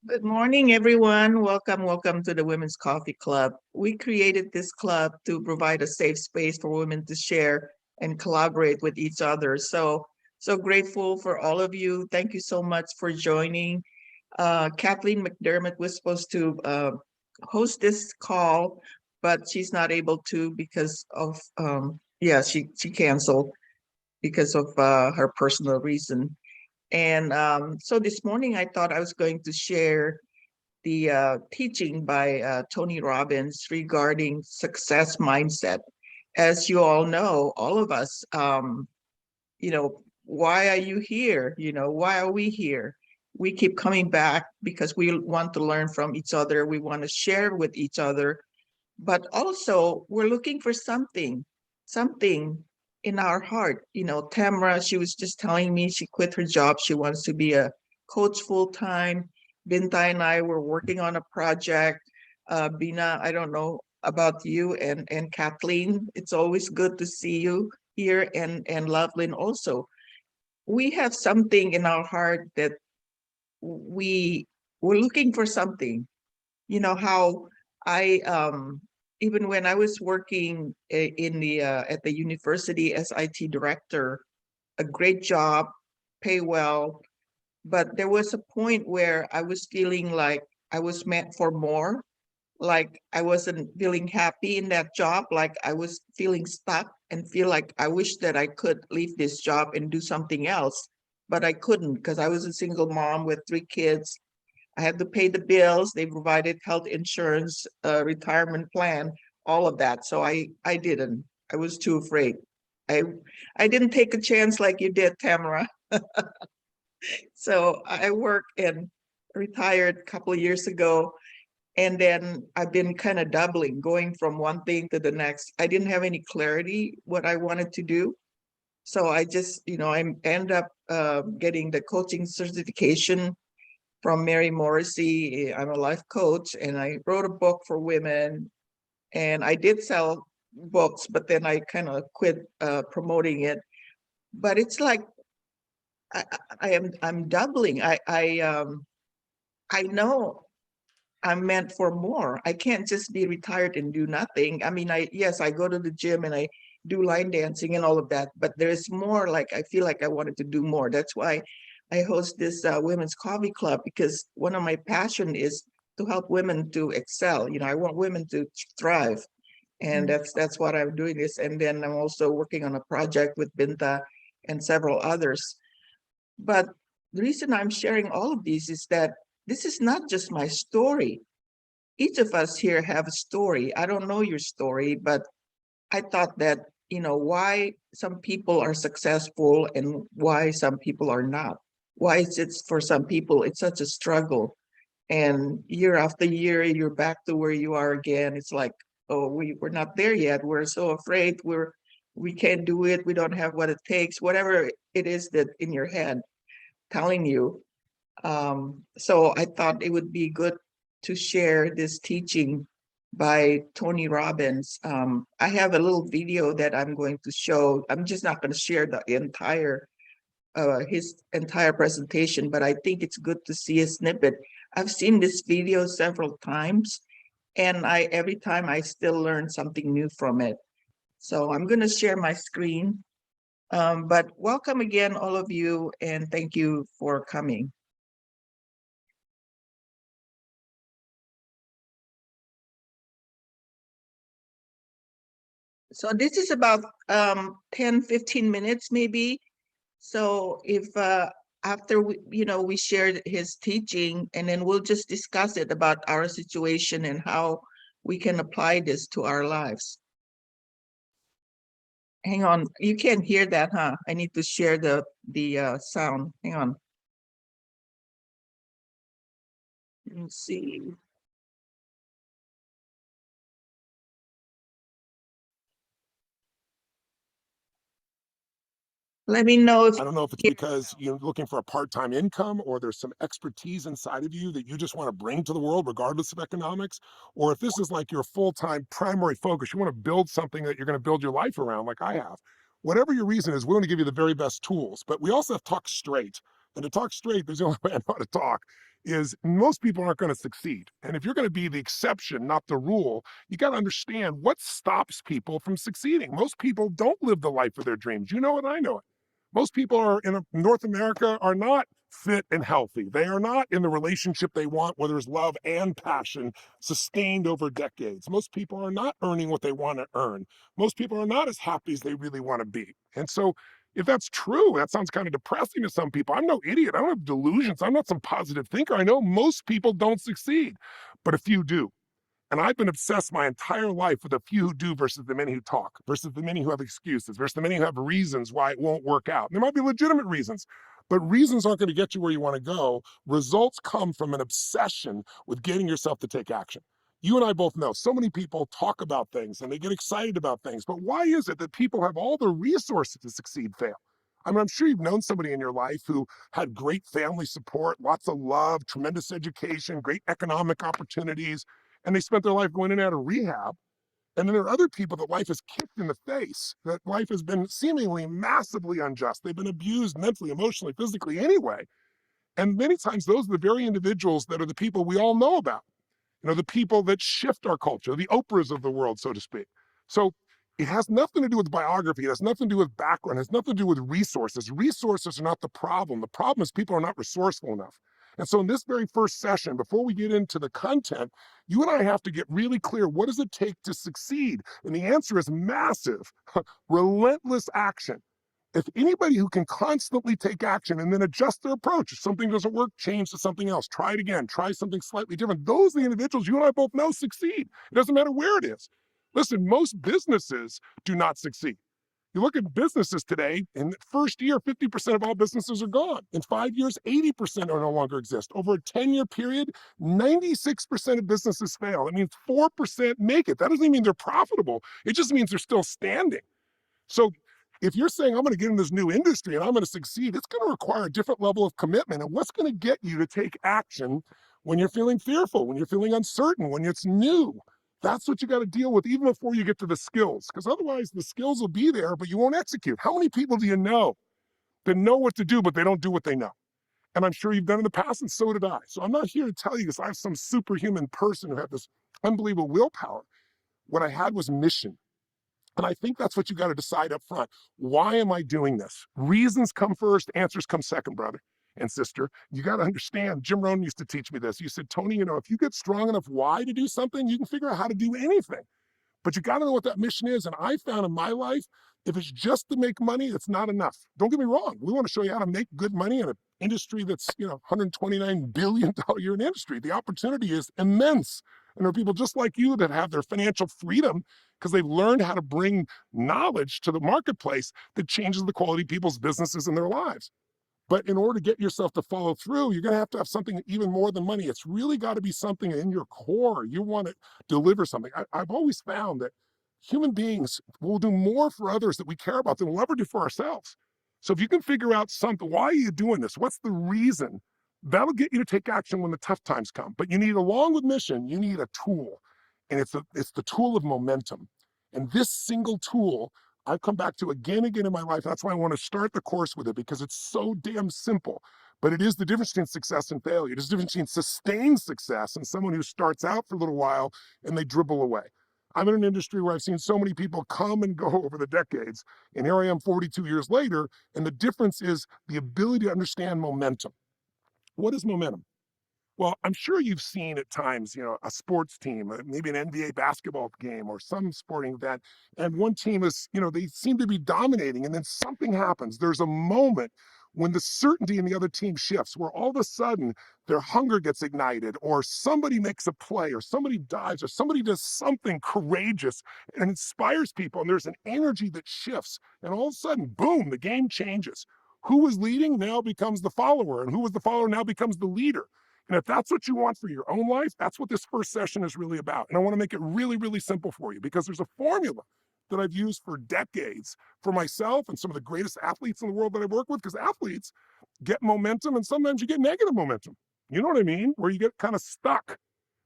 Good morning, everyone. Welcome to the Women's Coffee Club. We created this club to provide a safe space for women to share and collaborate with each other. So grateful for all of you. Thank you so much for joining. Kathleen McDermott was supposed to host this call, but she's not able to because of she canceled because of her personal reason. And so this morning I thought I was going to share the teaching by Tony Robbins regarding success mindset. As you all know, all of us, why are you here? Why are we here? We keep coming back because we want to learn from each other. We want to share with each other, but also we're looking for something in our heart. Tamara, she was just telling me she quit her job. She wants to be a coach full time. Binta and I were working on a project. Bina, I don't know about you and Kathleen. It's always good to see you here, and Loveline also. We have something in our heart that we we're looking for something. How I even when I was working in the at the university as IT director, a great job, pay well, but there was a point where I was feeling like I was meant for more, like I wasn't feeling happy in that job, like I was feeling stuck and feel like I wish that I could leave this job and do something else, but I couldn't because I was a single mom with 3 kids. I had to pay the bills. They provided health insurance, retirement plan, all of that. So I didn't. I was too afraid. I I didn't take a chance like you did, Tamara. So I worked and retired a couple of years ago. And then I've been kind of doubling, going from one thing to the next. I didn't have any clarity what I wanted to do. So I just, I end up getting the coaching certification from Mary Morrissey. I'm a life coach, and I wrote a book for women. And I did sell books, but then I kind of quit promoting it. But it's like I'm doubling. I know I'm meant for more. I can't just be retired and do nothing. I mean, I go to the gym and I do line dancing and all of that, but there's more. Like I feel like I wanted to do more. That's why I host this women's coffee club, because one of my passion is to help women to excel. I want women to thrive, and that's what I'm doing this. And then I'm also working on a project with Binta and several others. But the reason I'm sharing all of these is that this is not just my story. Each of us here have a story. I don't know your story, but I thought that, why some people are successful and why some people are not. Why is it for some people, it's such a struggle. And year after year, you're back to where you are again. It's like, oh, we're not there yet. We're so afraid. We can't do it. We don't have what it takes, whatever it is that in your head telling you. So I thought it would be good to share this teaching by Tony Robbins. I have a little video that I'm going to show. I'm just not going to share the entire his entire presentation, but I think it's good to see a snippet. I've seen this video several times, and every time I still learn something new from it. So I'm going to share my screen. But welcome again, all of you, and thank you for coming. So this is about 10, 15 minutes maybe. So if after we shared his teaching, and then we'll just discuss it about our situation and how we can apply this to our lives. Hang on, you can't hear that, huh? I need to share the sound. Hang on. Let's see. Let me know if I don't know if it's because you're looking for a part-time income or there's some expertise inside of you that you just want to bring to the world regardless of economics, or if this is like your full-time primary focus, you want to build something that you're going to build your life around like I have. Whatever your reason is, we want to give you the very best tools, but we also have to talk straight. And to talk straight, there's the only way I know how to talk, is most people aren't going to succeed. And if you're going to be the exception, not the rule, you got to understand what stops people from succeeding. Most people don't live the life of their dreams. You know it, I know it. Most people are in North America are not fit and healthy. They are not in the relationship they want, where there's love and passion sustained over decades. Most people are not earning what they want to earn. Most people are not as happy as they really want to be. And so, if that's true, that sounds kind of depressing to some people. I'm no idiot. I don't have delusions. I'm not some positive thinker. I know most people don't succeed, but a few do. And I've been obsessed my entire life with the few who do versus the many who talk, versus the many who have excuses, versus the many who have reasons why it won't work out. There might be legitimate reasons, but reasons aren't going to get you where you want to go. Results come from an obsession with getting yourself to take action. You and I both know so many people talk about things and they get excited about things, but why is it that people have all the resources to succeed fail? I mean, I'm sure you've known somebody in your life who had great family support, lots of love, tremendous education, great economic opportunities, and they spent their life going in and out of rehab. And then there are other people that life has kicked in the face, that life has been seemingly massively unjust. They've been abused mentally, emotionally, physically anyway. And many times those are the very individuals that are the people we all know about, the people that shift our culture, the Oprahs of the world, so to speak. So it has nothing to do with biography. It has nothing to do with background. It has nothing to do with resources. Resources are not the problem. The problem is people are not resourceful enough. And so in this very first session, before we get into the content, you and I have to get really clear, what does it take to succeed? And the answer is massive, relentless action. If anybody who can constantly take action and then adjust their approach, if something doesn't work, change to something else, try it again, try something slightly different, those are the individuals you and I both know succeed. It doesn't matter where it is. Listen, most businesses do not succeed. You look at businesses today, in the first year, 50% of all businesses are gone. In 5 years, 80% are no longer exist. Over a 10-year period, 96% of businesses fail. It means 4% make it. That doesn't mean they're profitable. It just means they're still standing. So if you're saying, I'm going to get in this new industry and I'm going to succeed, it's going to require a different level of commitment. And what's going to get you to take action when you're feeling fearful, when you're feeling uncertain, when it's new? That's what you got to deal with even before you get to the skills, because otherwise the skills will be there, but you won't execute. How many people do you know that know what to do, but they don't do what they know? And I'm sure you've done in the past, and so did I. So I'm not here to tell you this. I'm some superhuman person who had this unbelievable willpower. What I had was mission. And I think that's what you got to decide up front. Why am I doing this? Reasons come first, answers come second, brother and sister. You got to understand, Jim Rohn used to teach me this. You said, Tony, if you get strong enough why to do something, you can figure out how to do anything. But you got to know what that mission is. And I found in my life, if it's just to make money, it's not enough. Don't get me wrong. We want to show you how to make good money in an industry that's, $129 billion a year industry. The opportunity is immense. And there are people just like you that have their financial freedom because they've learned how to bring knowledge to the marketplace that changes the quality of people's businesses and their lives. But in order to get yourself to follow through, you're going to have something even more than money. It's really got to be something in your core. You want to deliver something. I've always found that human beings will do more for others that we care about than we'll ever do for ourselves. So if you can figure out something, why are you doing this? What's the reason? That'll get you to take action when the tough times come. But you need, along with mission, you need a tool. And it's the tool of momentum. And this single tool I've come back to again and again in my life. That's why I want to start the course with it, because it's so damn simple. But it is the difference between success and failure. It is the difference between sustained success and someone who starts out for a little while and they dribble away. I'm in an industry where I've seen so many people come and go over the decades. And here I am 42 years later. And the difference is the ability to understand momentum. What is momentum? Well, I'm sure you've seen at times, a sports team, maybe an NBA basketball game or some sporting event, and one team is, they seem to be dominating, and then something happens. There's a moment when the certainty in the other team shifts, where all of a sudden their hunger gets ignited, or somebody makes a play, or somebody dives, or somebody does something courageous and inspires people, and there's an energy that shifts, and all of a sudden, boom, the game changes. Who was leading now becomes the follower, and who was the follower now becomes the leader. And if that's what you want for your own life, that's what this first session is really about. And I want to make it really, really simple for you, because there's a formula that I've used for decades for myself and some of the greatest athletes in the world that I've worked with, because athletes get momentum and sometimes you get negative momentum. You know what I mean? Where you get kind of stuck,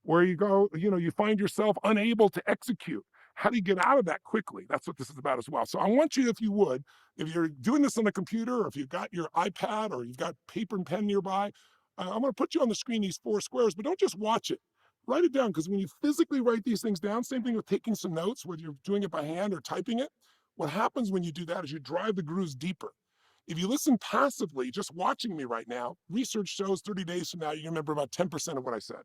where you go, you find yourself unable to execute. How do you get out of that quickly? That's what this is about as well. So I want you, if you would, if you're doing this on the computer, or if you've got your iPad or you've got paper and pen nearby, I'm going to put you on the screen these 4 squares, but don't just watch it. Write it down, because when you physically write these things down, same thing with taking some notes, whether you're doing it by hand or typing it, what happens when you do that is you drive the grooves deeper. If you listen passively, just watching me right now, research shows 30 days from now, you remember about 10% of what I said.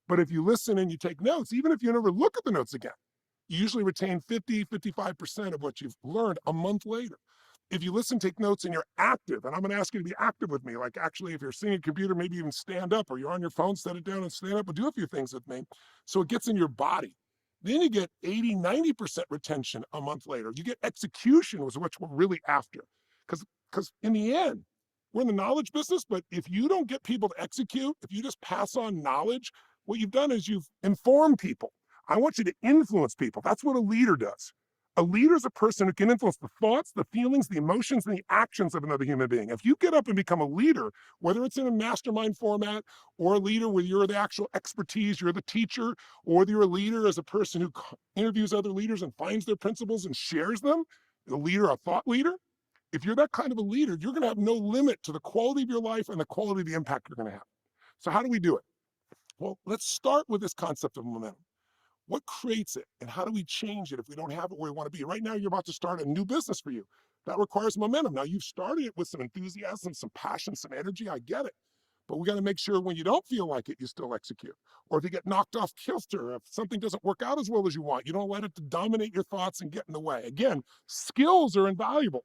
But if you listen and you take notes, even if you never look at the notes again, you usually retain 50, 55% of what you've learned a month later. If you listen, take notes, and you're active, and I'm going to ask you to be active with me, like actually, if you're sitting at a computer, maybe even stand up, or you're on your phone, set it down and stand up and do a few things with me so it gets in your body. Then you get 80, 90% retention a month later. You get execution, was what we're really after. Because in the end, we're in the knowledge business, but if you don't get people to execute, if you just pass on knowledge, what you've done is you've informed people. I want you to influence people. That's what a leader does. A leader is a person who can influence the thoughts, the feelings, the emotions, and the actions of another human being. If you get up and become a leader, whether it's in a mastermind format or a leader where you're the actual expertise, you're the teacher, or you're a leader as a person who interviews other leaders and finds their principles and shares them, a leader, a thought leader, if you're that kind of a leader, you're going to have no limit to the quality of your life and the quality of the impact you're going to have. So how do we do it? Well, let's start with this concept of momentum. What creates it, and how do we change it if we don't have it where we want to be? Right now, you're about to start a new business for you. That requires momentum. Now, you've started it with some enthusiasm, some passion, some energy. I get it. But we got to make sure when you don't feel like it, you still execute. Or if you get knocked off kilter, if something doesn't work out as well as you want, you don't let it dominate your thoughts and get in the way. Again, skills are invaluable,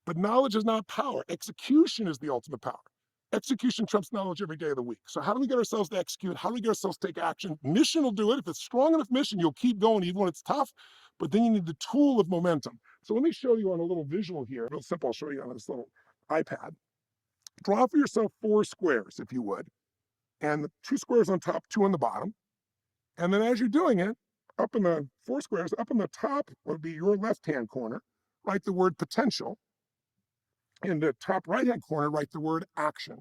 but knowledge is not power. Execution is the ultimate power. Execution trumps knowledge every day of the week. So how do we get ourselves to execute? How do we get ourselves to take action? Mission will do it. If it's strong enough mission, you'll keep going even when it's tough, but then you need the tool of momentum. So let me show you on a little visual here, real simple. I'll show you on this little iPad. Draw for yourself 4 squares, if you would, and 2 squares on top, 2 on the bottom. And then as you're doing it, up in the 4 squares, up in the top would be your left-hand corner, write the word potential. In the top right-hand corner, write the word action.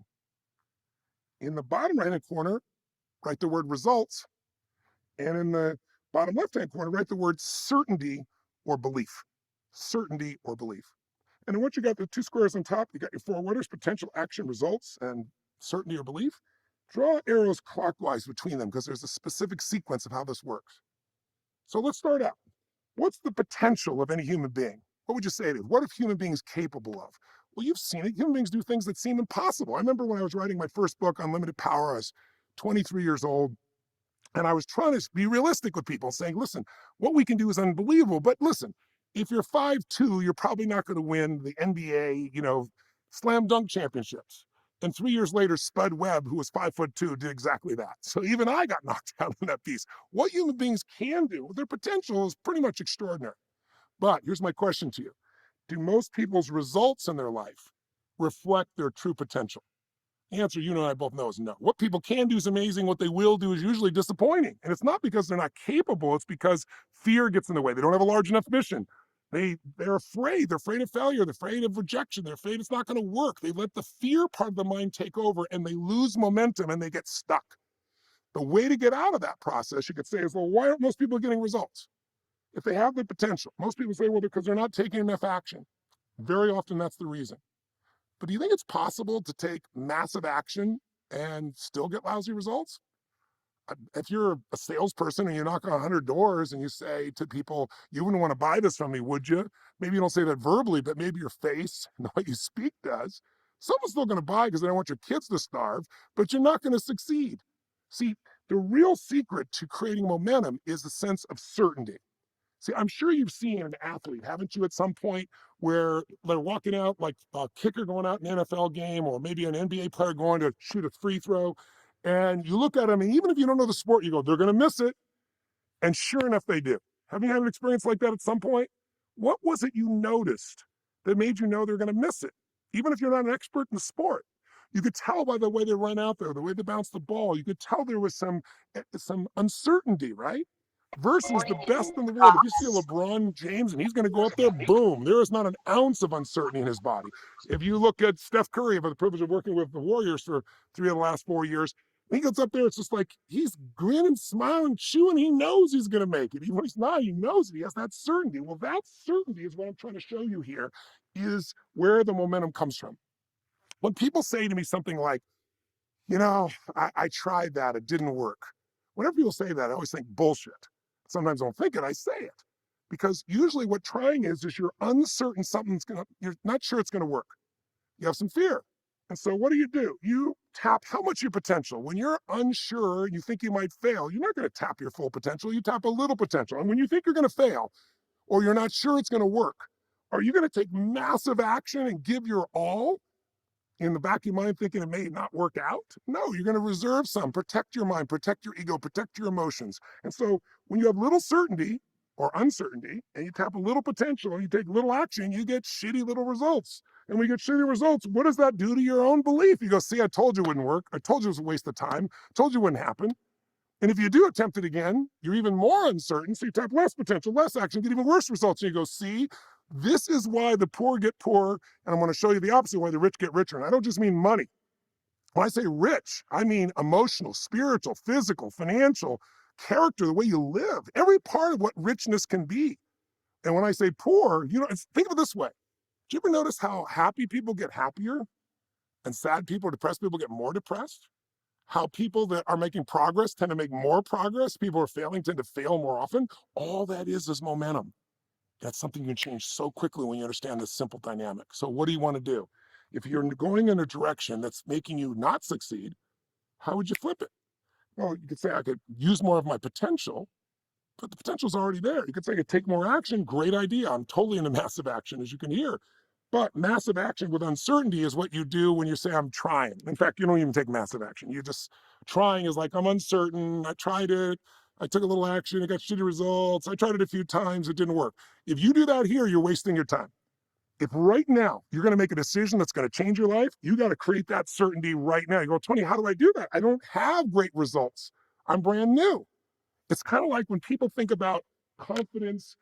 In the bottom right-hand corner, write the word results. And in the bottom left-hand corner, write the word certainty or belief. Certainty or belief. And then once you got the 2 squares on top, you got your 4 letters, potential, action, results, and certainty or belief. Draw arrows clockwise between them, because there's a specific sequence of how this works. So let's start out. What's the potential of any human being? What would you say it is? What are human beings capable of? Well, you've seen it. Human beings do things that seem impossible. I remember when I was writing my first book, Unlimited Power, I was 23 years old, and I was trying to be realistic with people, saying, listen, what we can do is unbelievable, but listen, if you're 5'2", you're probably not going to win the NBA, slam dunk championships. And 3 years later, Spud Webb, who was 5'2", did exactly that. So even I got knocked out in that piece. What human beings can do, their potential is pretty much extraordinary. But here's my question to you. Do most people's results in their life reflect their true potential? The answer you and I both know is no. What people can do is amazing. What they will do is usually disappointing. And it's not because they're not capable. It's because fear gets in the way. They don't have a large enough mission. They're afraid. They're afraid of failure. They're afraid of rejection. They're afraid it's not going to work. They let the fear part of the mind take over, and they lose momentum and they get stuck. The way to get out of that process, you could say, is, well, why aren't most people getting results? If they have the potential, most people say, well, because they're not taking enough action. Very often that's the reason. But do you think it's possible to take massive action and still get lousy results? If you're a salesperson and you knock on 100 doors and you say to people, you wouldn't want to buy this from me, would you? Maybe you don't say that verbally, but maybe your face and the way you speak does. Someone's still going to buy because they don't want your kids to starve, but you're not going to succeed. See, the real secret to creating momentum is a sense of certainty. See, I'm sure you've seen an athlete, haven't you, at some point, where they're walking out like a kicker going out in an NFL game, or maybe an NBA player going to shoot a free throw, and you look at them, and even if you don't know the sport, you go, they're going to miss it. And sure enough, they do. Have you had an experience like that at some point? What was it you noticed that made you know they're going to miss it? Even if you're not an expert in the sport, you could tell by the way they run out there, the way they bounce the ball. You could tell there was some uncertainty, right? Versus the best in the world. If you see LeBron James and he's going to go up there, boom, there is not an ounce of uncertainty in his body. If you look at Steph Curry, I've had the privilege of working with the Warriors for 3 of the last 4 years, He gets up there, it's just like he's grinning, smiling, chewing. He knows he's going to make it. Even when he's not, he knows it. He has that certainty. Well, that certainty is what I'm trying to show you here, is where the momentum comes from. When people say to me something like, I tried that, it didn't work. Whenever people say that, I always think bullshit. Sometimes I don't think it, I say it. Because usually what trying is you're uncertain you're not sure it's going to work. You have some fear. And so what do? You tap how much your potential. When you're unsure, you think you might fail, you're not going to tap your full potential. You tap a little potential. And when you think you're going to fail, or you're not sure it's going to work, are you going to take massive action and give your all in the back of your mind thinking it may not work out? No, you're going to reserve some, protect your mind, protect your ego, protect your emotions. And so when you have little certainty or uncertainty and you tap a little potential and you take little action, you get shitty little results. And when you get shitty results, what does that do to your own belief? You go, see, I told you it wouldn't work. I told you it was a waste of time. I told you it wouldn't happen. And if you do attempt it again, you're even more uncertain. So you tap less potential, less action, get even worse results. And you go, see, this is why the poor get poorer. And I'm going to show you the opposite, why the rich get richer. And I don't just mean money. When I say rich, I mean emotional, spiritual, physical, financial, character, the way you live, every part of what richness can be. And when I say poor, think of it this way. Do you ever notice how happy people get happier and sad people or depressed people get more depressed? How people that are making progress tend to make more progress, people who are failing tend to fail more often? All that is momentum. That's something you can change so quickly when you understand this simple dynamic. So what do you want to do? If you're going in a direction that's making you not succeed, how would you flip it? Well, you could say I could use more of my potential, but the potential's already there. You could say I could take more action. Great idea. I'm totally into massive action, as you can hear. But massive action with uncertainty is what you do when you say, I'm trying. In fact, you don't even take massive action. You just, trying is like, I'm uncertain. I tried it. I took a little action. I got shitty results. I tried it a few times. It didn't work. If you do that here, you're wasting your time. If right now you're going to make a decision that's going to change your life, you got to create that certainty right now. You go, Tony, how do I do that? I don't have great results. I'm brand new. It's kind of like when people think about confidence.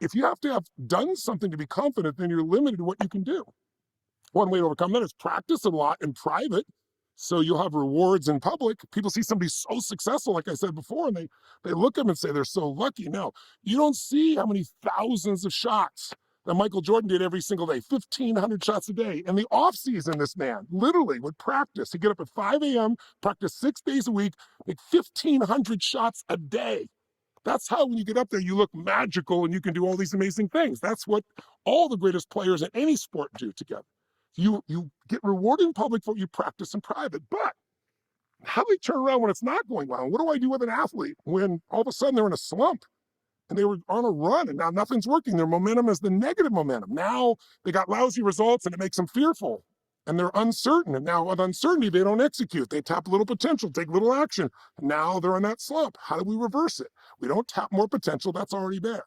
If you have to have done something to be confident, then you're limited to what you can do. One way to overcome that is practice a lot in private. So you'll have rewards in public. People see somebody so successful, like I said before, and they look at them and say they're so lucky. No, you don't see how many thousands of shots that Michael Jordan did every single day, 1,500 shots a day. In the off season, this man literally would practice. He'd get up at 5 a.m., practice 6 days a week, make 1,500 shots a day. That's how when you get up there, you look magical and you can do all these amazing things. That's what all the greatest players in any sport do together. You get rewarded in public for what you practice in private. But how do they turn around when it's not going well? What do I do with an athlete when all of a sudden they're in a slump and they were on a run and now nothing's working? Their momentum is the negative momentum. Now they got lousy results and it makes them fearful and they're uncertain. And now with uncertainty, they don't execute. They tap little potential, take little action. Now they're in that slump. How do we reverse it? We don't tap more potential. That's already there.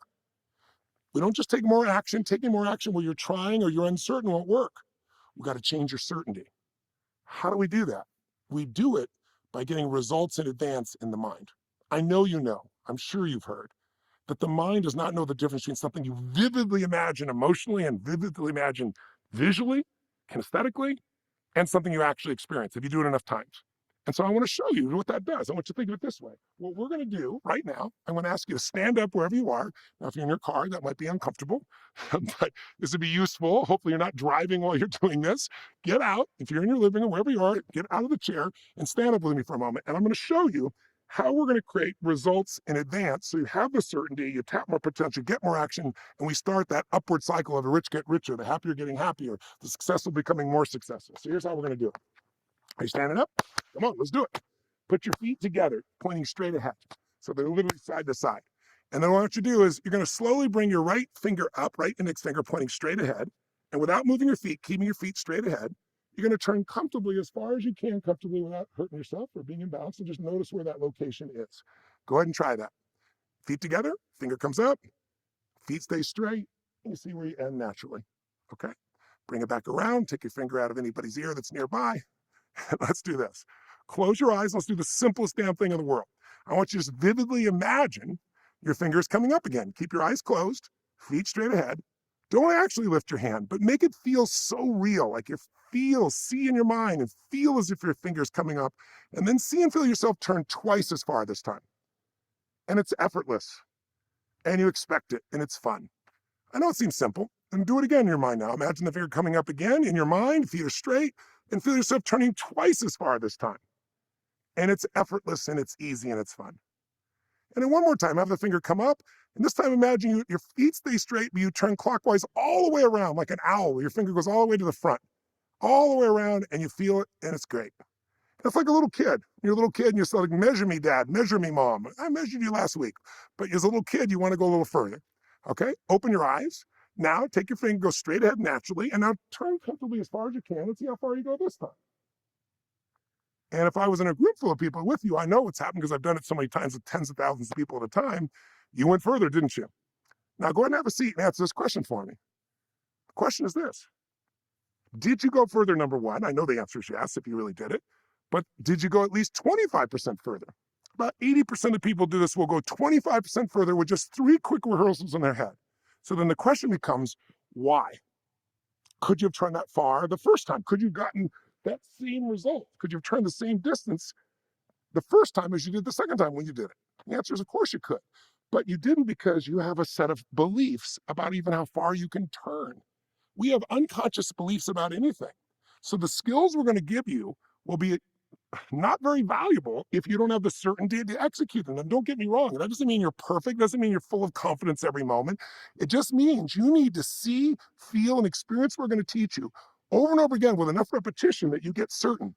We don't just take more action. Taking more action where you're trying or you're uncertain won't work. We got to change your certainty. How do we do that? We do it by getting results in advance in the mind. I know you know, I'm sure you've heard, that the mind does not know the difference between something you vividly imagine emotionally and vividly imagine visually, kinesthetically, and something you actually experience if you do it enough times. And so I want to show you what that does. I want you to think of it this way. What we're going to do right now, I'm going to ask you to stand up wherever you are. Now, if you're in your car, that might be uncomfortable, but this would be useful. Hopefully you're not driving while you're doing this. Get out. If you're in your living room, wherever you are, get out of the chair and stand up with me for a moment. And I'm going to show you how we're going to create results in advance. So you have the certainty, you tap more potential, get more action, and we start that upward cycle of the rich get richer, the happier getting happier, the successful becoming more successful. So here's how we're going to do it. Are you standing up? Come on, let's do it. Put your feet together, pointing straight ahead. So they're literally side to side. And then what you do is you're going to slowly bring your right finger up, right index finger pointing straight ahead. And without moving your feet, keeping your feet straight ahead, you're going to turn comfortably as far as you can, comfortably without hurting yourself or being imbalanced, and just notice where that location is. Go ahead and try that. Feet together, finger comes up, feet stay straight, and you see where you end naturally. Okay? Bring it back around, take your finger out of anybody's ear that's nearby. Let's do this. Close your eyes. Let's do the simplest damn thing in the world. I want you to just vividly imagine your fingers coming up again. Keep your eyes closed, feet straight ahead. Don't actually lift your hand, but make it feel so real. Like you see in your mind and feel as if your finger's coming up, and then see and feel yourself turn twice as far this time. And it's effortless, and you expect it, and it's fun. I know it seems simple, and do it again in your mind now. Imagine the finger coming up again in your mind, feet are straight, and feel yourself turning twice as far this time. And it's effortless, and it's easy, and it's fun. And then one more time, have the finger come up, and this time imagine your feet stay straight, but you turn clockwise all the way around like an owl. Your finger goes all the way to the front, all the way around, and you feel it, and it's great. It's like a little kid. You're a little kid and you're still like, measure me, dad, measure me, mom. I measured you last week. But as a little kid, you want to go a little further. Okay, open your eyes. Now take your finger, go straight ahead naturally, and now turn comfortably as far as you can and see how far you go this time. And if I was in a group full of people with you, I know what's happened because I've done it so many times with tens of thousands of people at a time. You went further, didn't you? Now go ahead and have a seat and answer this question for me. The question is this. Did you go further, number one? I know the answer is yes, if you really did it. But did you go at least 25% further? About 80% of people do this will go 25% further with just 3 quick rehearsals in their head. So then the question becomes, why? Could you have turned that far the first time? Could you have gotten that same result? Could you have turned the same distance the first time as you did the second time when you did it? The answer is, of course you could. But you didn't because you have a set of beliefs about even how far you can turn. We have unconscious beliefs about anything. So the skills we're going to give you will be not very valuable if you don't have the certainty to execute them. And don't get me wrong, that doesn't mean you're perfect, doesn't mean you're full of confidence every moment. It just means you need to see, feel, and experience what we're going to teach you over and over again with enough repetition that you get certain.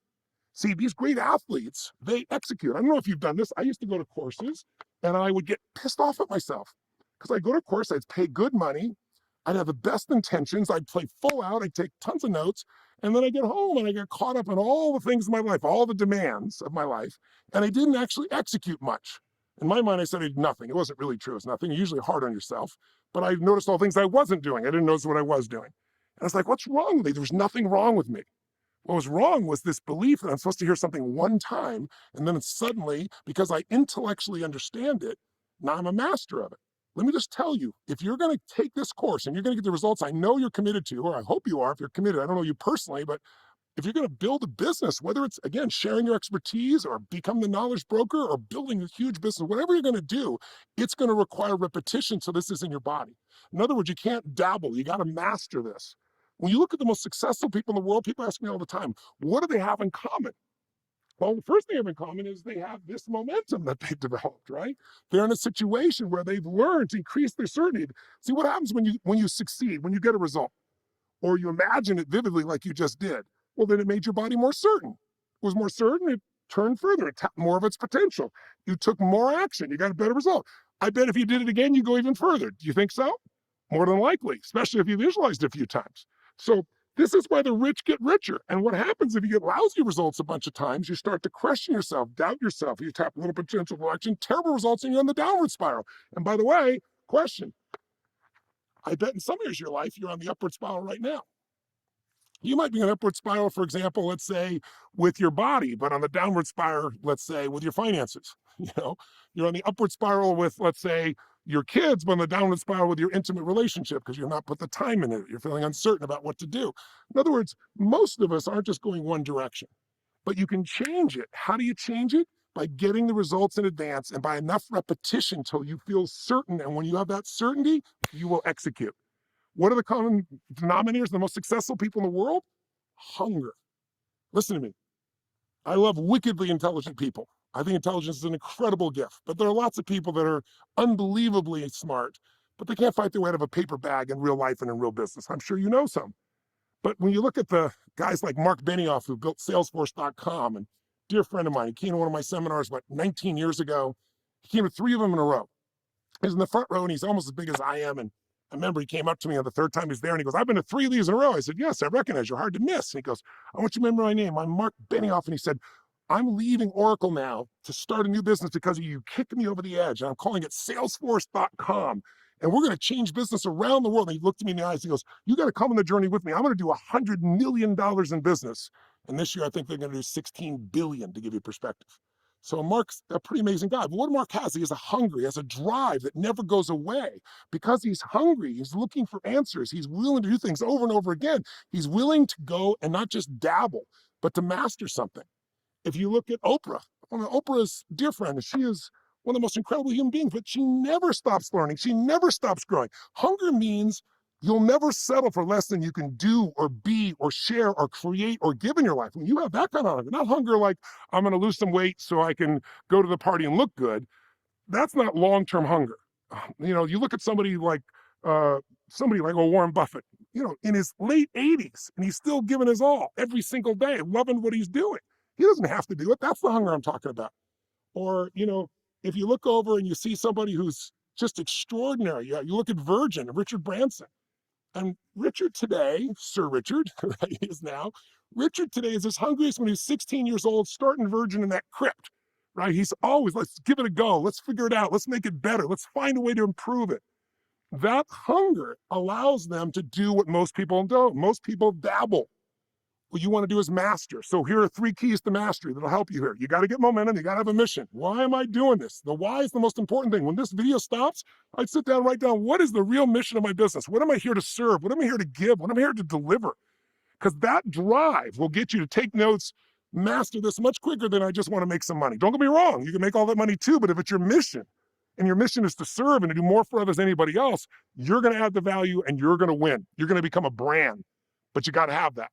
See, these great athletes, they execute. I don't know if you've done this. I used to go to courses and I would get pissed off at myself because I'd go to a course, I'd pay good money, I'd have the best intentions, I'd play full out, I'd take tons of notes, and then I get home and I get caught up in all the things in my life, all the demands of my life, and I didn't actually execute much. In my mind, I said I did nothing. It wasn't really true. It's nothing. You're usually hard on yourself. But I noticed all the things I wasn't doing. I didn't notice what I was doing. And I was like, what's wrong with me? There was nothing wrong with me. What was wrong was this belief that I'm supposed to hear something one time, and then suddenly, because I intellectually understand it, now I'm a master of it. Let me just tell you, if you're going to take this course and you're going to get the results I know you're committed to, or I hope you are if you're committed, I don't know you personally, but if you're going to build a business, whether it's, again, sharing your expertise or become the knowledge broker or building a huge business, whatever you're going to do, it's going to require repetition so this is in your body. In other words, you can't dabble. You got to master this. When you look at the most successful people in the world, people ask me all the time, what do they have in common? Well, the first thing they have in common is they have this momentum that they've developed, right? They're in a situation where they've learned to increase their certainty. See what happens when you succeed, when you get a result, or you imagine it vividly like you just did. Well, then it made your body more certain. It was more certain, it turned further, it tapped more of its potential. You took more action, you got a better result. I bet if you did it again, you go even further. Do you think so? More than likely, especially if you visualized it a few times. So this is why the rich get richer. And what happens if you get lousy results a bunch of times, you start to question yourself, doubt yourself, you tap a little potential action, terrible results, and you're on the downward spiral. And by the way, question, I bet in some areas of your life, you're on the upward spiral right now. You might be on an upward spiral, for example, let's say with your body, but on the downward spiral, let's say with your finances. You know, you're on the upward spiral with, let's say, your kids, but on the downward spiral with your intimate relationship because you're not put the time in it. You're feeling uncertain about what to do. In other words, most of us aren't just going one direction, but you can change it. How do you change it? By getting the results in advance and by enough repetition till you feel certain. And when you have that certainty, you will execute. What are the common denominators of the most successful people in the world? Hunger. Listen to me. I love wickedly intelligent people. I think intelligence is an incredible gift, but there are lots of people that are unbelievably smart, but they can't fight their way out of a paper bag in real life and in real business. I'm sure you know some. But when you look at the guys like Mark Benioff, who built Salesforce.com, and dear friend of mine, he came to one of my seminars about 19 years ago. He came to 3 of them in a row. He's in the front row and he's almost as big as I am. And I remember he came up to me on the third time he's there and he goes, I've been to 3 of these in a row. I said, yes, I recognize you're hard to miss. And he goes, I want you to remember my name. I'm Mark Benioff. And he said, I'm leaving Oracle now to start a new business because of you kicked me over the edge. And I'm calling it Salesforce.com. And we're going to change business around the world. And he looked at me in the eyes. He goes, you got to come on the journey with me. I'm going to do $100 million in business. And this year, I think they're going to do $16 billion to give you perspective. So Mark's a pretty amazing guy. But what Mark has, he has a hunger, he has a drive that never goes away. Because he's hungry, he's looking for answers, he's willing to do things over and over again. He's willing to go and not just dabble, but to master something. If you look at Oprah, I mean, Oprah's dear friend, she is one of the most incredible human beings, but she never stops learning. She never stops growing. Hunger means you'll never settle for less than you can do or be or share or create or give in your life. When you have that kind of hunger, not hunger like I'm going to lose some weight so I can go to the party and look good, that's not long-term hunger. You look at uh, somebody like Warren Buffett, in his late 80s, and he's still giving his all every single day, loving what he's doing. He doesn't have to do it. That's the hunger I'm talking about. Or, if you look over and you see somebody who's just extraordinary, you look at Virgin, Richard Branson. And Richard today, Sir Richard, right, he is now, Richard today is as hungry as when he was 16 years old, starting Virgin in that crypt, right? He's always, let's give it a go. Let's figure it out. Let's make it better. Let's find a way to improve it. That hunger allows them to do what most people don't. Most people dabble. What you want to do is master. So here are 3 keys to mastery that'll help you here. You got to get momentum. You got to have a mission. Why am I doing this? The why is the most important thing. When this video stops, I'd sit down and write down, what is the real mission of my business? What am I here to serve? What am I here to give? What am I here to deliver? Because that drive will get you to take notes, master this much quicker than I just want to make some money. Don't get me wrong. You can make all that money too, but if it's your mission, and your mission is to serve and to do more for others than anybody else, you're going to add the value and you're going to win. You're going to become a brand, but you got to have that.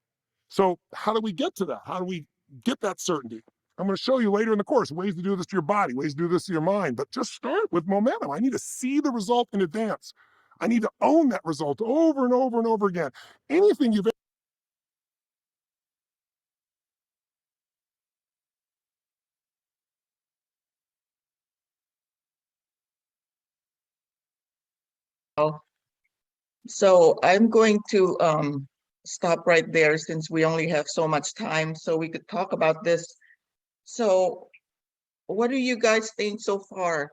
So how do we get to that? How do we get that certainty? I'm going to show you later in the course ways to do this to your body, ways to do this to your mind, but just start with momentum. I need to see the result in advance. I need to own that result over and over and over again. Anything you've So I'm going to stop right there since we only have so much time, so we could talk about this. So what do you guys think so far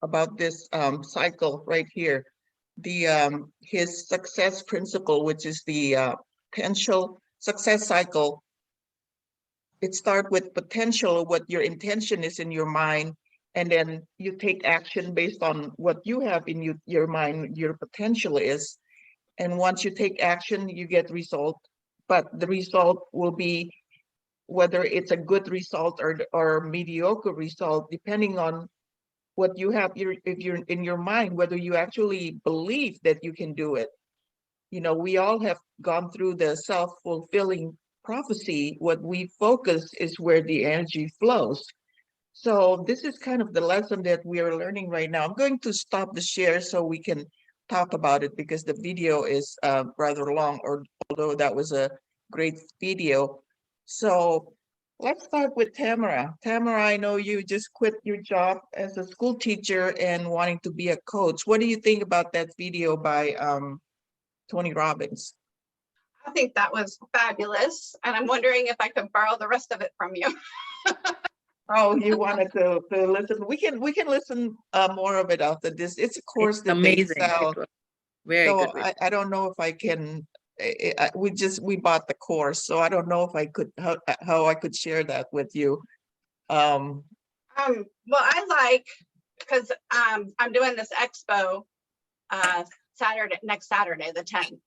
about this cycle right here? His success principle, which is the potential success cycle. It starts with potential, what your intention is in your mind, and then you take action based on what you have in your mind, your potential is. And once you take action, you get result. But the result will be whether it's a good result or mediocre result, depending on what you have if you're in your mind, whether you actually believe that you can do it. We all have gone through the self-fulfilling prophecy. What we focus is where the energy flows. So this is kind of the lesson that we are learning right now. I'm going to stop the share so we can talk about it because the video is rather long, although that was a great video. So let's start with Tamara. Tamara, I know you just quit your job as a school teacher and wanting to be a coach. What do you think about that video by Tony Robbins? I think that was fabulous. And I'm wondering if I could borrow the rest of it from you. Oh, you wanted to listen? We can listen more of it after this. It's a course that they sell. Very So good. I don't know if I can. We bought the course, so I don't know if I could how I could share that with you. Well, I like because I'm doing this expo next Saturday, the 10th.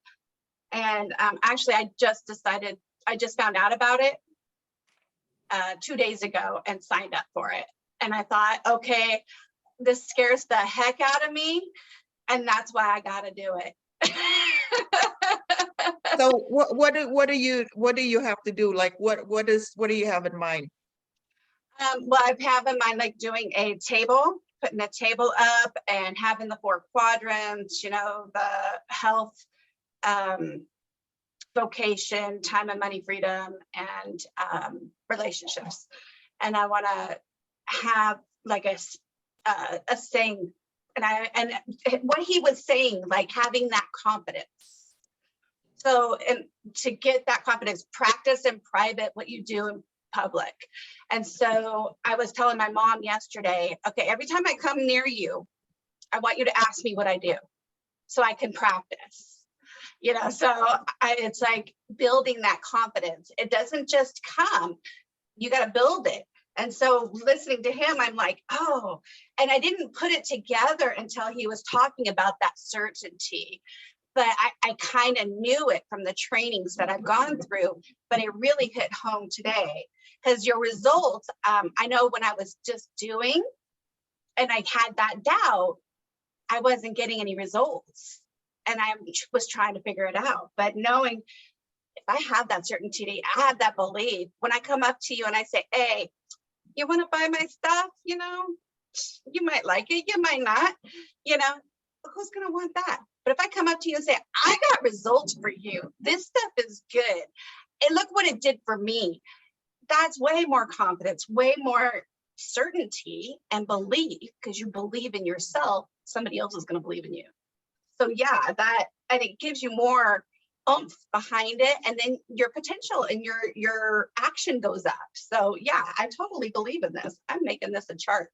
And actually, I just found out about it 2 days ago and signed up for it. And I thought, okay, this scares the heck out of me. And that's why I got to do it. So what do you have to do? Like, what do you have in mind? Well, I have in mind like doing a table, putting a table up and having the 4 quadrants, the health, vocation, time and money freedom, and relationships. And I want to have like a saying, and what he was saying, like having that confidence. So, and to get that confidence, practice in private what you do in public. And so I was telling my mom yesterday, okay, every time I come near you, I want you to ask me what I do so I can practice. So it's like building that confidence. It doesn't just come, you got to build it. And so listening to him, I'm like, oh, and I didn't put it together until he was talking about that certainty. But I kind of knew it from the trainings that I've gone through, but it really hit home today because your results, I know when I was just doing and I had that doubt, I wasn't getting any results and I was trying to figure it out. But knowing if I have that certainty, I have that belief, when I come up to you and I say, hey, you want to buy my stuff? You know, you might like it, you might not, you know, who's going to want that? But if I come up to you and say, I got results for you, this stuff is good, and look what it did for me, that's way more confidence, way more certainty and belief, because you believe in yourself, somebody else is going to believe in you. So yeah, that, and it gives you more oomph behind it, and then your potential and your action goes up. So yeah, I totally believe in this. I'm making this a chart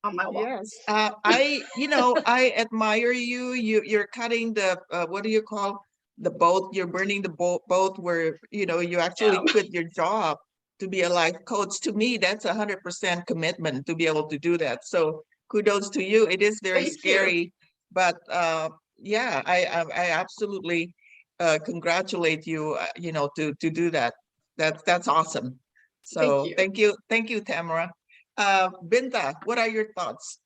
on my wall. Yes, I admire you. You're cutting the what do you call the boat? You're burning the boat where you actually quit your job to be a life coach. To me, that's 100% commitment to be able to do that. So kudos to you. It is very Thank scary, you. but yeah, I absolutely congratulate you. To do that. That's awesome. So Thank you. thank you, Tamara. Binta, what are your thoughts?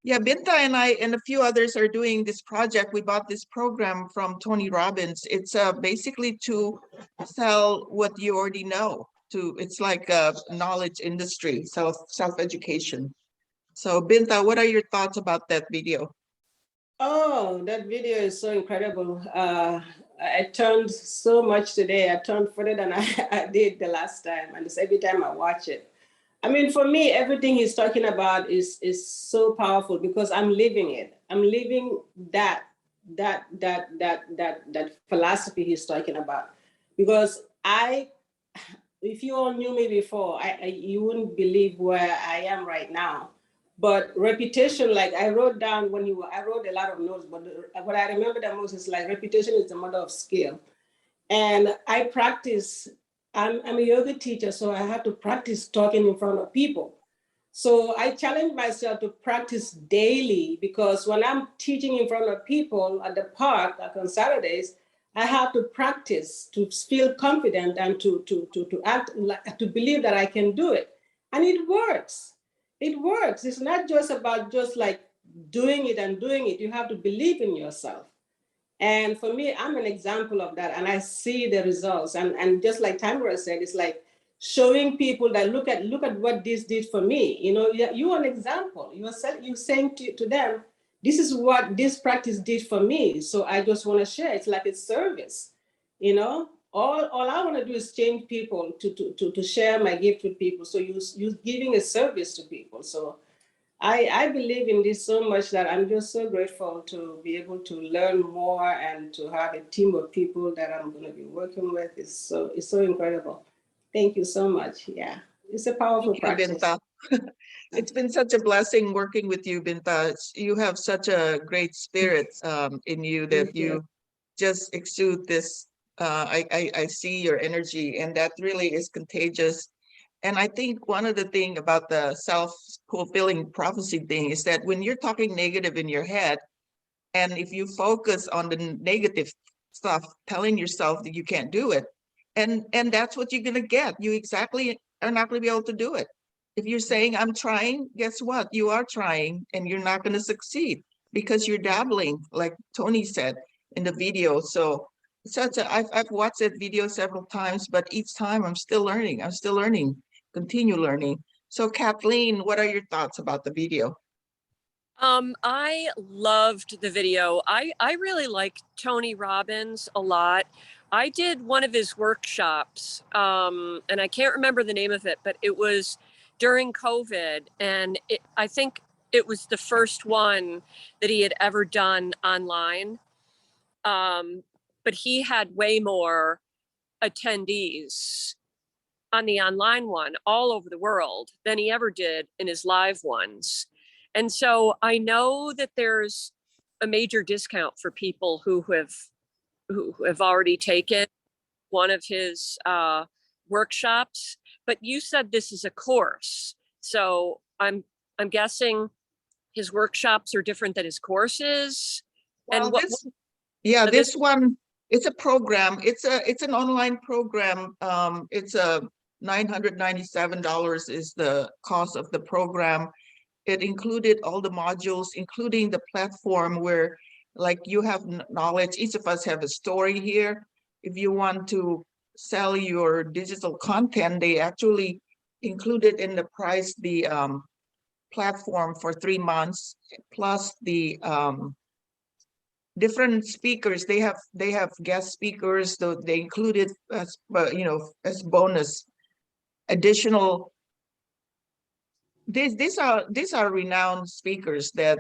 Yeah, Binta and I and a few others are doing this project. We bought this program from Tony Robbins. It's basically to sell what you already know. It's like a knowledge industry, self-education. So Binta, what are your thoughts about that video? Oh, that video is so incredible. I turned so much today. I turned further than I did the last time. And it's every time I watch it. I mean, for me, everything he's talking about is so powerful because I'm living it. I'm living that philosophy he's talking about. Because if you all knew me before, you wouldn't believe where I am right now. But repetition, like I wrote down I wrote a lot of notes, but what I remember the most is like repetition is the mother of skill. And I practice, I'm a yoga teacher, so I have to practice talking in front of people. So I challenge myself to practice daily because when I'm teaching in front of people at the park, like on Saturdays, I have to practice to feel confident and to act, to believe that I can do it. And it works. It works. It's not just about just like doing it and doing it. You have to believe in yourself. And for me, I'm an example of that. And I see the results. And just like Tamara said, it's like showing people that look at what this did for me. You're an example. You're saying to them, this is what this practice did for me. So I just want to share. It's like it's service. All I want to do is change people to share my gift with people. So you're giving a service to people. So I believe in this so much that I'm just so grateful to be able to learn more and to have a team of people that I'm going to be working with. It's so incredible. Thank you so much. Yeah, it's a powerful practice. Binta. It's been such a blessing working with you, Binta. You have such a great spirit in you that you just exude this. I see your energy, and that really is contagious. And I think one of the thing about the self-fulfilling prophecy thing is that when you're talking negative in your head, and if you focus on the negative stuff, telling yourself that you can't do it, and that's what you're gonna get. You exactly are not gonna be able to do it. If you're saying I'm trying, guess what? You are trying, and you're not gonna succeed because you're dabbling, like Tony said in the video. So I've watched that video several times, but each time I'm still learning. I'm still learning. Continue learning. So Kathleen, what are your thoughts about the video? I loved the video. I really like Tony Robbins a lot. I did one of his workshops, and I can't remember the name of it, but it was during COVID, and I think it was the first one that he had ever done online. But he had way more attendees on the online one all over the world than he ever did in his live ones. And so I know that there's a major discount for people who have already taken one of his workshops, but you said this is a course. So I'm guessing his workshops are different than his courses. Well, And what, yeah, this- this one, it's a program. It's an online program. It's a $997 is the cost of the program. It included all the modules, including the platform where, like, you have knowledge. Each of us have a story here. If you want to sell your digital content, they actually included in the price the platform for 3 months, plus the different speakers. They have guest speakers, so they included as as bonus additional. These are renowned speakers that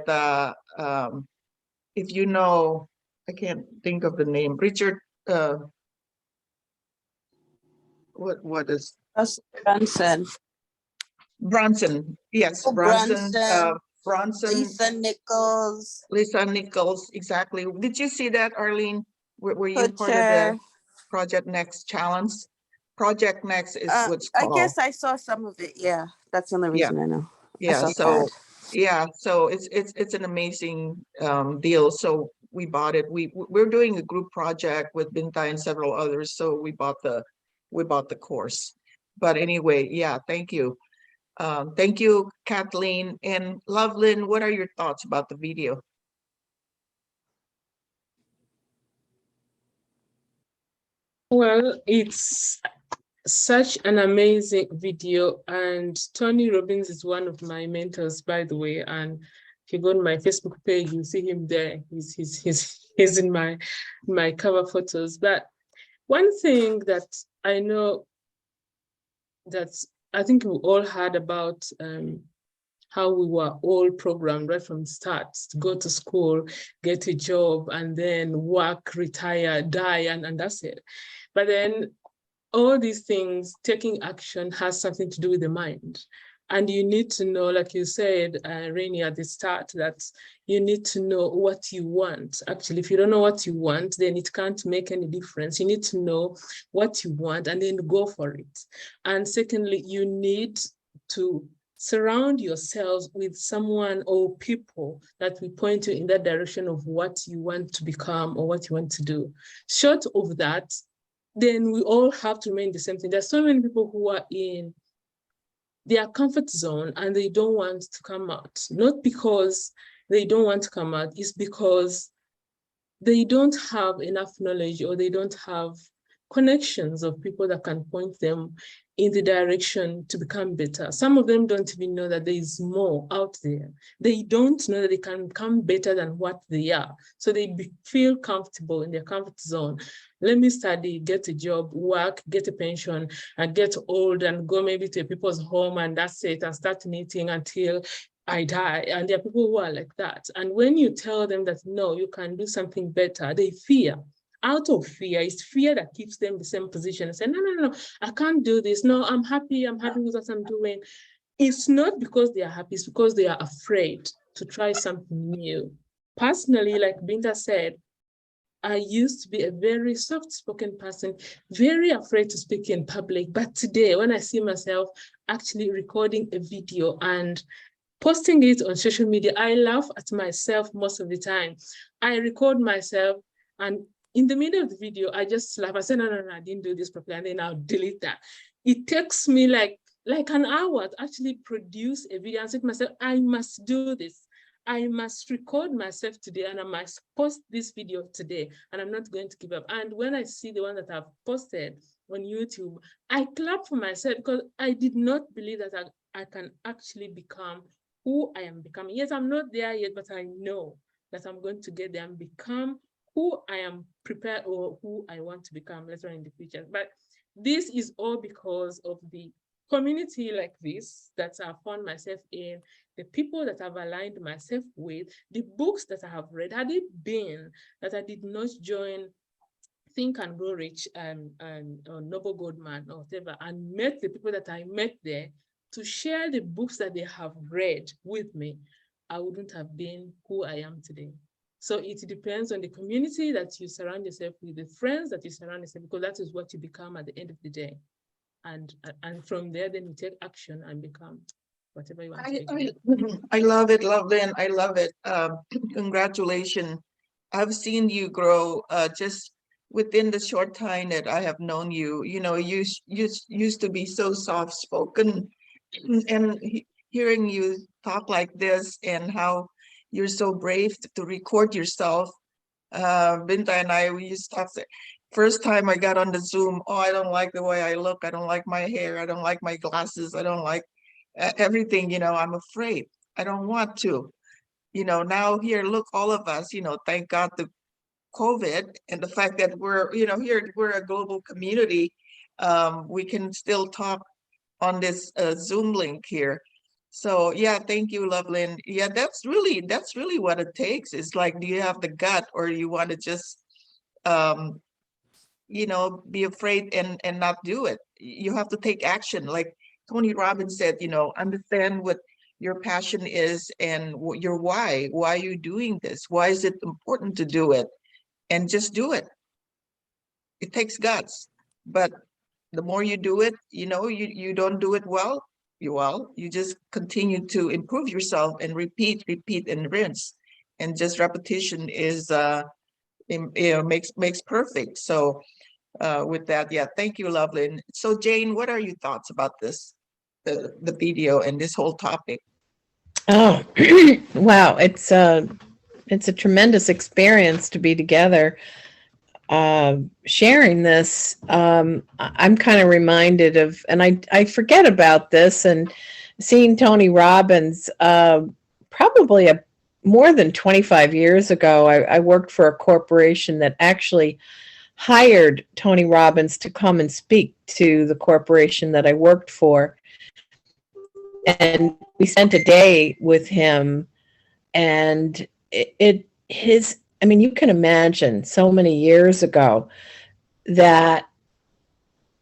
if you know, I can't think of the name, Richard, what is Brunson. Bronson, yes, Oh, Bronson, Brunson, Lisa Nichols, exactly. Did you see that, Arlene? Were you part of Butcher. the Project Next challenge? Project Next is what's I called. guess I saw some of it. Yeah, that's the only reason I know. Yeah, saw so that. yeah, so it's an amazing deal. So we bought it. We're doing a group project with Bintai and several others, so we bought the course. But anyway, yeah, thank you. Thank you, Kathleen. And Lovelyn, what are your thoughts about the video? Well, it's such an amazing video, and Tony Robbins is one of my mentors, by the way. And if you go on my Facebook page, you see him there. He's in my cover photos. But one thing that I know that I think we all heard about how we were all programmed right from the start to go to school, get a job, and then work, retire, die, and that's it. But then all these things, taking action has something to do with the mind. And you need to know, like you said, Riny, at the start, that you need to know what you want. Actually, if you don't know what you want, then it can't make any difference. You need to know what you want and then go for it. And secondly, you need to surround yourselves with someone or people that will point you in that direction of what you want to become or what you want to do. Short of that, then we all have to remain the same thing. There's so many people who are in their comfort zone and they don't want to come out. Not because they don't want to come out, it's because they don't have enough knowledge or they don't have connections of people that can point them in the direction to become better. Some of them don't even know that there is more out there. They don't know that they can become better than what they are. So they feel comfortable in their comfort zone. Let me study, get a job, work, get a pension, and get old and go maybe to people's home and that's it, and start knitting until I die. And there are people who are like that. And when you tell them that, no, you can do something better, they fear. Out of fear, it's fear that keeps them in the same position and say, no, I can't do this. No, I'm happy with what I'm doing. It's not because they are happy, it's because they are afraid to try something new. Personally, like Binta said, I used to be a very soft-spoken person, very afraid to speak in public. But today, when I see myself actually recording a video and posting it on social media, I laugh at myself most of the time. I record myself and in the middle of the video, I just laugh. I say, no, I didn't do this properly. And then I'll delete that. It takes me like an hour to actually produce a video and say to myself, I must do this. I must record myself today and I must post this video today and I'm not going to give up. And when I see the one that I've posted on YouTube, I clap for myself because I did not believe that I can actually become who I am becoming. Yes, I'm not there yet, but I know that I'm going to get there and become who I am prepared or who I want to become later in the future. But this is all because of the community like this that I found myself in, the people that I've aligned myself with, the books that I have read. Had it been that I did not join Think and Grow Rich or Noble Goldman or whatever, and met the people that I met there to share the books that they have read with me, I wouldn't have been who I am today. So it depends on the community that you surround yourself with, the friends that you surround yourself, because that is what you become at the end of the day. and from there, then you take action and become whatever you want to I, become. I love it, Loveland. I love it. Congratulations. I've seen you grow just within the short time that I have known you. You know, you used to be so soft spoken, and hearing you talk like this and how you're so brave to record yourself. Binta and I, we used to talk. First time I got on the Zoom, oh, I don't like the way I look. I don't like my hair. I don't like my glasses. I don't like everything, you know, I'm afraid. I don't want to. You know, now here, look, all of us, you know, thank God the COVID and the fact that we're, you know, here, we're a global community. We can still talk on this Zoom link here. So yeah, thank you, Loveland. Yeah, that's really what it takes. It's like, do you have the gut, or you want to just you know, be afraid and not do it? You have to take action. Like Tony Robbins said, you know, understand what your passion is and your why. Why are you doing this? Why is it important to do it? And just do it. It takes guts, but the more you do it, you know, you don't do it well, you just continue to improve yourself and repeat, and rinse. And just repetition is you know, makes perfect. So with that, yeah, thank you, Loveland. So Jane, what are your thoughts about this, the video and this whole topic? Oh, wow. It's a tremendous experience to be together, sharing this. I'm kind of reminded of, and I forget about this, and seeing Tony Robbins, probably more than 25 years ago, I worked for a corporation that actually hired Tony Robbins to come and speak to the corporation that I worked for. And we spent a day with him, and I mean, you can imagine so many years ago that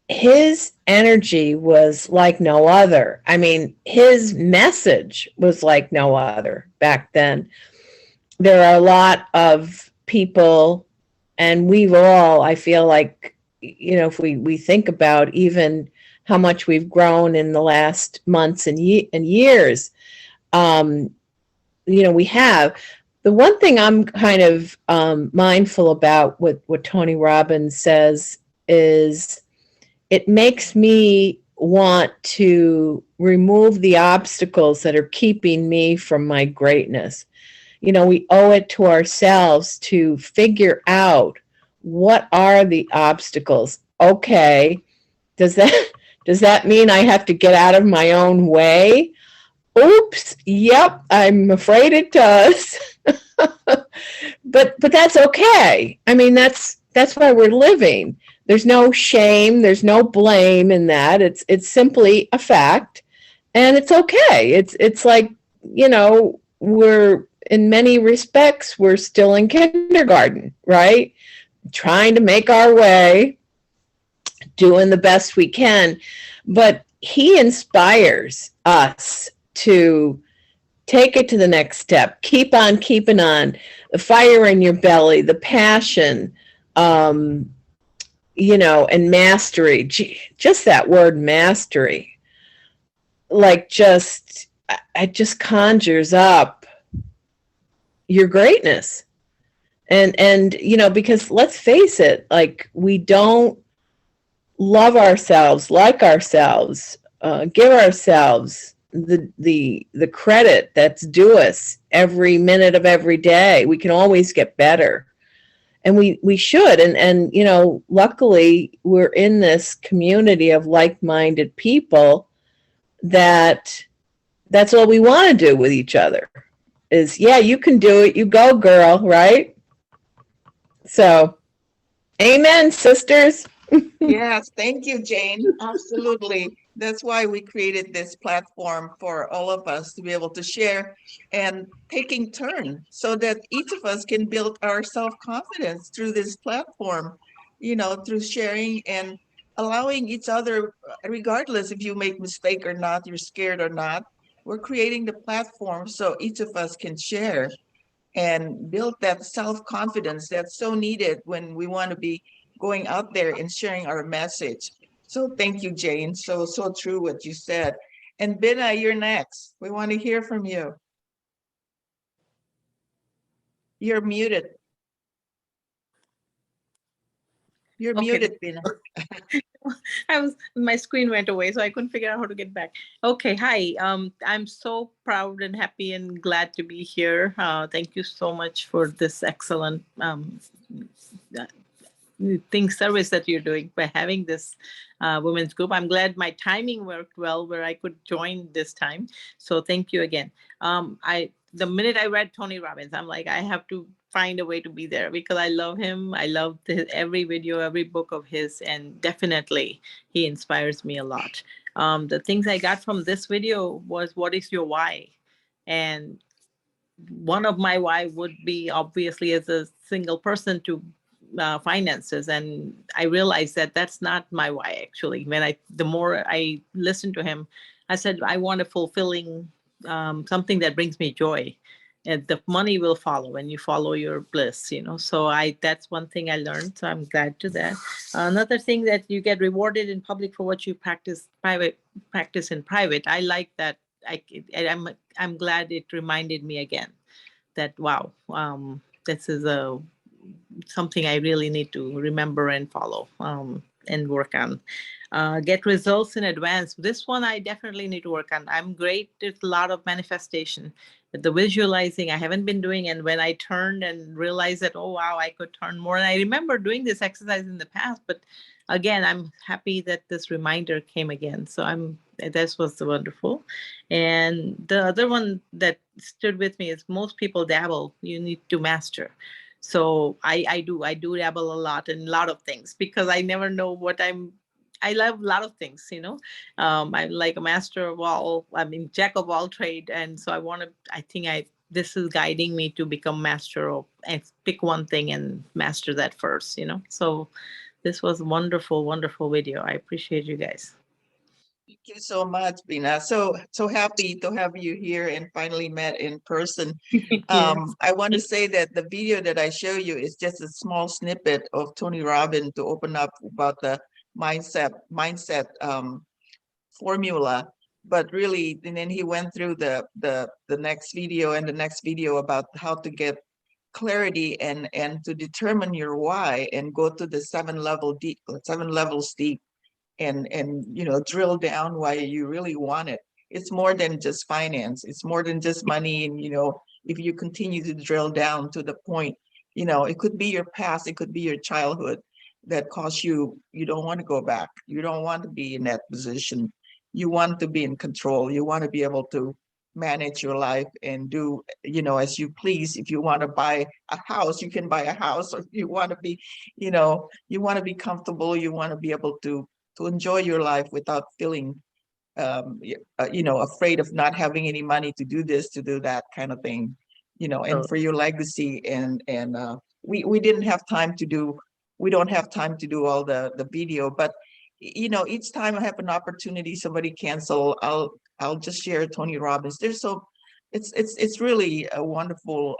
his energy was like no other. I mean, his message was like no other back then. There are a lot of people, and we've all, I feel like, you know, if we think about even how much we've grown in the last months and years, you know, we have. The one thing I'm kind of mindful about what Tony Robbins says is it makes me want to remove the obstacles that are keeping me from my greatness. You know, we owe it to ourselves to figure out what are the obstacles. Okay, does that mean I have to get out of my own way? Oops, yep, I'm afraid it does. But that's okay. I mean, that's why we're living. There's no shame, there's no blame in that. It's simply a fact, and it's okay. It's like, you know, we're, in many respects, we're still in kindergarten, right? Trying to make our way, doing the best we can. But he inspires us to take it to the next step. Keep on keeping on. The fire in your belly, the passion, you know, and mastery. Just that word mastery, like it just conjures up your greatness. And you know, because let's face it, like, we don't love ourselves, like ourselves, give ourselves the credit that's due us every minute of every day. We can always get better, and we should. And you know, luckily we're in this community of like-minded people that's what we want to do with each other. Is, yeah, you can do it. You go, girl, right? So, amen, sisters. Yes, thank you, Jane. Absolutely. That's why we created this platform for all of us to be able to share and taking turn, so that each of us can build our self-confidence through this platform, you know, through sharing and allowing each other, regardless if you make mistake or not, you're scared or not. We're creating the platform so each of us can share and build that self-confidence that's so needed when we want to be going out there and sharing our message. So thank you, Jane. So true what you said. And Bina, you're next. We want to hear from you. You're muted. You're Okay. muted, Bina. My screen went away, so I couldn't figure out how to get back. Okay, hi. I'm so proud and happy and glad to be here. Thank you so much for this excellent service that you're doing by having this women's group. I'm glad my timing worked well where I could join this time. So thank you again. The minute I read Tony Robbins, I'm like, I have to find a way to be there because I love him. I love every video, every book of his, and definitely he inspires me a lot. The things I got from this video was, what is your why? And one of my why would be obviously as a single person to finances, and I realized that that's not my why actually. The more I listened to him, I said I want a fulfilling something that brings me joy, and the money will follow when you follow your bliss, so that's one thing I learned, so I'm glad to that. Another thing, that you get rewarded in public for what you practice in private. I like that. I'm glad it reminded me again that, wow, this is something I really need to remember and follow and work on. Get results in advance. This one I definitely need to work on. I'm great with a lot of manifestation, but the visualizing I haven't been doing. And when I turned and realized that, oh, wow, I could turn more. And I remember doing this exercise in the past, but again, I'm happy that this reminder came again. So this was wonderful. And the other one that stood with me is, most people dabble, you need to master. So I do dabble a lot in a lot of things because I never know what I love a lot of things, I'm like a master of all, jack of all trade. And so this is guiding me to become master of, and pick one thing and master that first, so this was a wonderful, wonderful video. I appreciate you guys. Thank you so much, Bina. So happy to have you here and finally met in person. I want to say that the video that I show you is just a small snippet of Tony Robbins to open up about the mindset formula. But really, and then he went through the next video and the next video about how to get clarity and to determine your why and go to the 7 levels deep and drill down why you really want it. It's more than just finance. It's more than just money. And if you continue to drill down to the point, it could be your past, it could be your childhood that caused you don't want to go back. You don't want to be in that position. You want to be in control. You want to be able to manage your life and do as you please. If you want to buy a house, you can buy a house. Or if you want to be you want to be comfortable, you want to be able to enjoy your life without feeling afraid of not having any money to do this, to do that kind of thing, and for your legacy. And we didn't have time to do, we don't have time to do all the video, but each time I have an opportunity, somebody cancel, I'll just share Tony Robbins. It's really a wonderful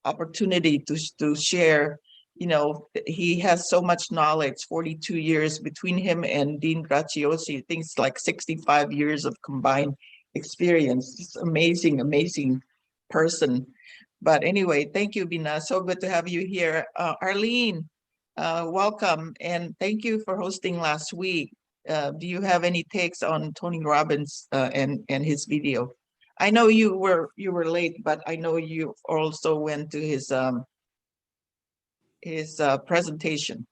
opportunity to share. He has so much knowledge, 42 years between him and Dean Graziosi. I think it's like 65 years of combined experience. Just amazing person. But anyway, thank you, Bina. So good to have you here. Arlene, welcome, and thank you for hosting last week. Do you have any takes on Tony Robbins and his video? I know you were late, but I know you also went to his presentation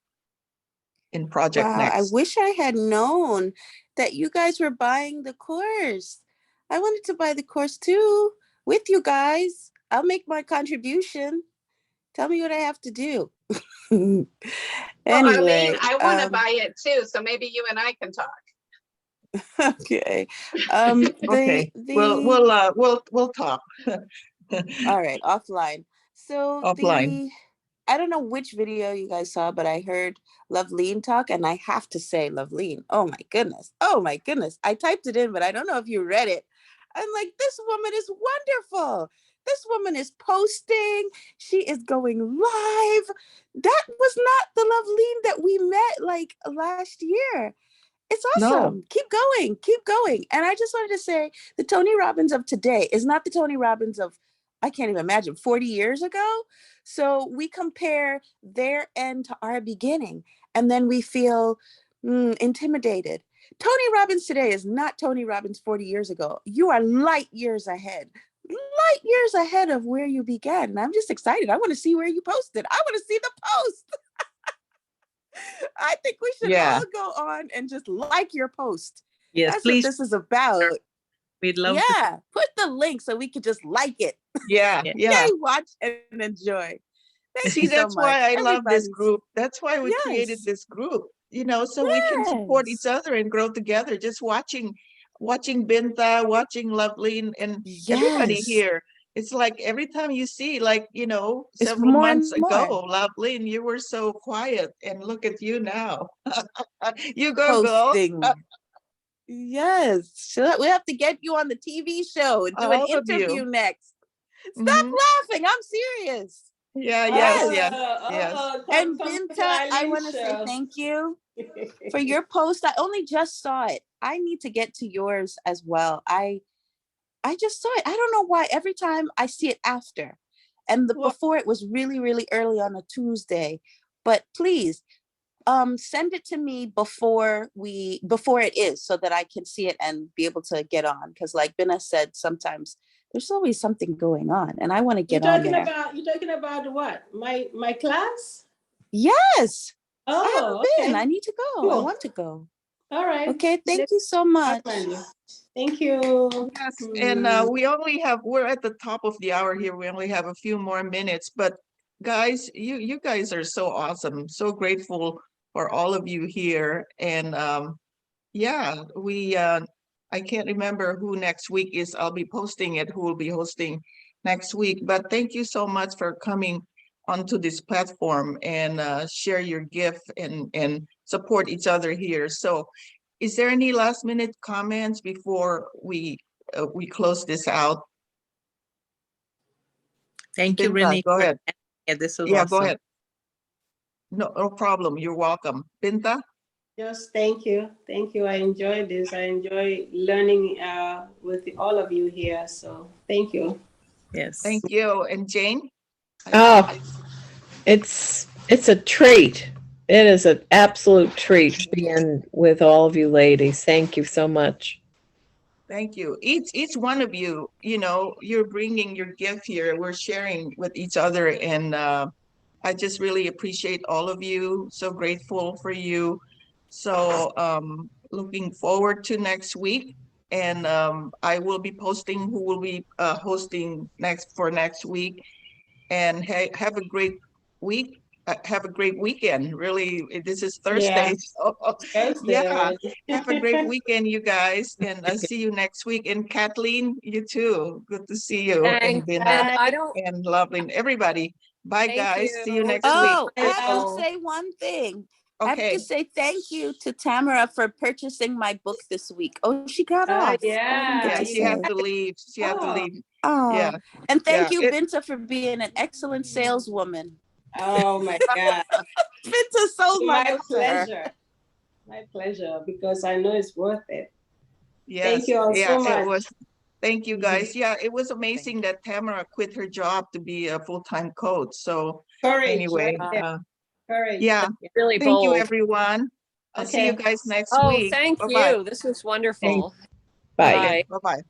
in Project Wow, I Next. wish I had known that you guys were buying the course. I wanted to buy the course too with you guys. I'll make my contribution. Tell me what I have to do. Well, Anyway, Arlene, I want to buy it too, so maybe you and I can talk. okay. Okay. We'll talk. All right, offline. So Offline. I don't know which video you guys saw, but I heard Loveleen talk, and I have to say, Loveleen, oh my goodness. I typed it in, but I don't know if you read it. I'm like, this woman is wonderful. This woman is posting. She is going live. That was not the Loveline that we met like last year. It's No. awesome. Keep going. Keep going. And I just wanted to say the Tony Robbins of today is not the Tony Robbins of, I can't even imagine, 40 years ago. So we compare their end to our beginning, and then we feel intimidated. Tony Robbins today is not Tony Robbins 40 years ago. You are light years ahead of where you began. And I'm just excited. I want to see where you posted. I want to see the post. I think we should all go on and just like your post. Yes, That's please. what this is about. We'd love to. Yeah, put the link so we could just like it. Yeah, Yeah. yeah. Yay, watch and enjoy. Thank See, you so that's much. why I love this Everybody's- group. That's why we created Yes. this group, you know, so we can support Yes. each other and grow together. Just watching Binta, watching Loveline, and everybody Yes. here. It's like every time you see, like, you know, It's several more and months ago, more. Loveline, you were so quiet, and look at you now. You go, girl. Posting. Yes. So we have to get you on the TV show and do an All of you. interview next. Stop Mhm. laughing. I'm serious. Yeah, yes, yes, yes. And Binta, I want to say thank you for your post. I only just saw it. I need to get to yours as well. I just saw it. I don't know why every time I see it after. And Well- before it was really, really early on a Tuesday. But please send it to me before it is, so that I can see it and be able to get on. Because like Bina said, sometimes there's always something going on and I want to get on there. You're talking about what? My class? Yes. I Oh, haven't been. okay. I need to go. I Cool. want to go. All right. Okay, thank you so much. Thank you. Yes, and we're at the top of the hour here. We only have a few more minutes, but guys, you guys are so awesome. So grateful for all of you here. And yeah, I can't remember who next week is. I'll be posting it, who will be hosting next week. But thank you so much for coming onto this platform and share your gift and support each other here. So is there any last minute comments before we close this out? Thank you, Binta, Riny. go ahead. Yeah, this was Yeah, awesome. go ahead. No problem. You're welcome. Binta? Just thank you. Thank you. I enjoyed this. I enjoy learning with all of you here. So thank you. Yes. Thank you. And Jane? Oh, it's a treat. It is an absolute treat being with all of you ladies. Thank you so much. Thank you. Each one of you, you know, you're bringing your gift here. We're sharing with each other. And I just really appreciate all of you. So grateful for you. So looking forward to next week. And I will be posting who will be hosting next week. And have a great week. Have a great weekend. Really, this is Thursday. Yeah. So, Thursday yeah, already. have a great weekend, you guys. And I'll see you next week. And Kathleen, you too. Good to see you. Thanks. And And I don't. and Loveline, everybody. Bye, Thank guys. See you you. next week. Oh, I have Oh. to say one thing. I have Okay. to say thank you to Tamara for purchasing my book this week. Oh, she got off. I didn't Yeah. get Yeah, to she had say. to leave. She had to leave. Oh, Yeah. and thank Yeah, you, Binta, for being an excellent saleswoman. Oh my God. Binta sold my My book to her. pleasure. My pleasure, because I know it's worth it. Yes. Thank you all Yeah, so much. it was. Thank you, guys. Yeah, it was amazing that Tamara quit her job to be a full-time coach. So Courage. anyway, Right there. Courage. yeah. Really Thank you, bold. everyone. I'll see you Okay. guys next Oh, week. thank Bye-bye. you. This was wonderful. Bye. Bye. Bye-bye.